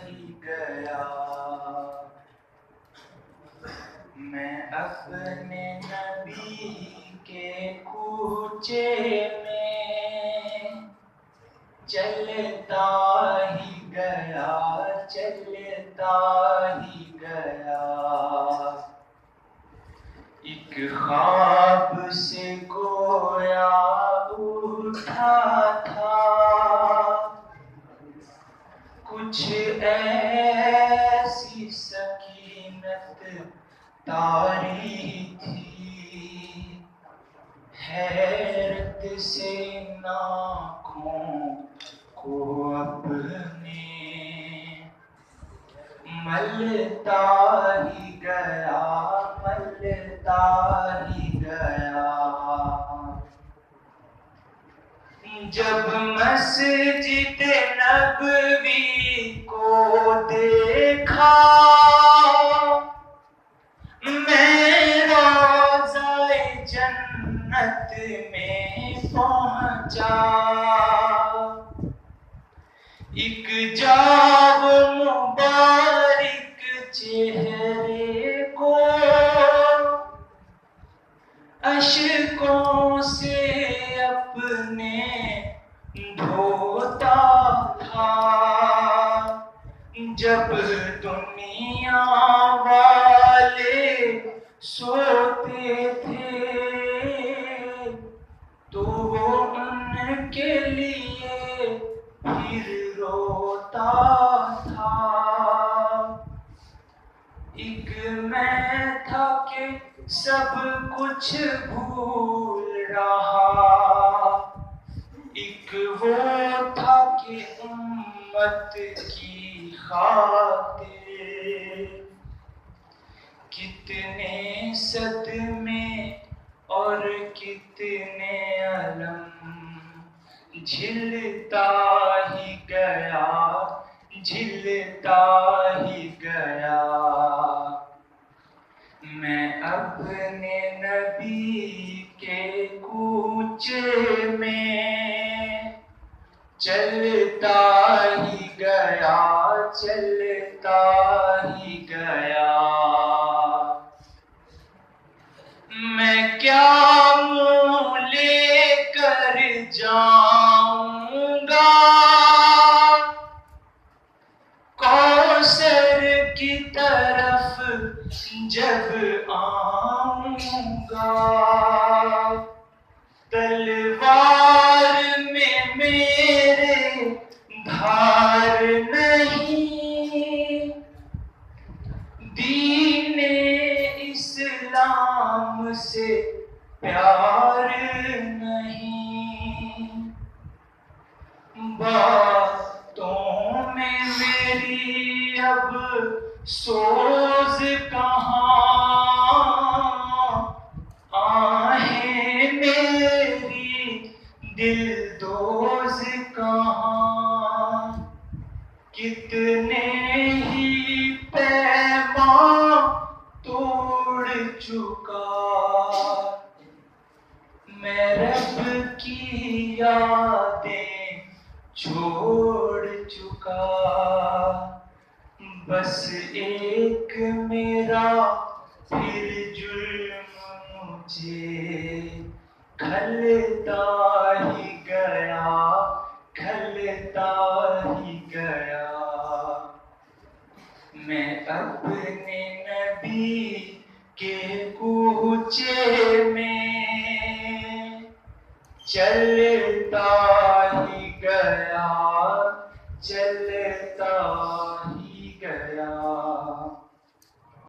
ہی گیا میں اپنے نبی کے کوچے میں چلتا ہی گیا چلتا ہی گیا ایک خواب سے گویا اٹھا تھا کچھ ایسی سکینت طاری تھی حیرت سے آنکھوں کو اپنے ملتا ہی گیا ملتا ہی گیا جب مسجد نبوی کو دیکھا میں روضہ جنت میں پہنچا ایک جاو مبارک چہرے کو اشکوں سے اپنے دھوتا تھا جب دنیا والے سوتے تھے تو وہ ان کے لیے پھر روتا تھا ایک میں تھا کہ سب کچھ بھول رہا ایک وہ تھا کہ امت کی خاطر کتنے صدمے اور کتنے علم جھلتا ہی گیا جھلتا ہی گیا میں اپنے نبی کے کوچے میں چلتا ہی گیا چلتا ہی گیا میں کیا منہ لے کر جاؤں گا کوثر کی طرف جب آؤں گا تلوار میں میرے دھار نہیں دین اسلام سے پیار نہیں باتوں میں میری اب سوز کہاں آہیں میری دل دوز کہاں کتنے ہی پیمان توڑ چکا میں رب کی یادیں چھوڑ چکا بس ایک میرا پھر جرم مجھے کھلتا ہی گیا کھلتا ہی گیا میں اپنے نبی کے کوچے میں چلتا ہی گیا چل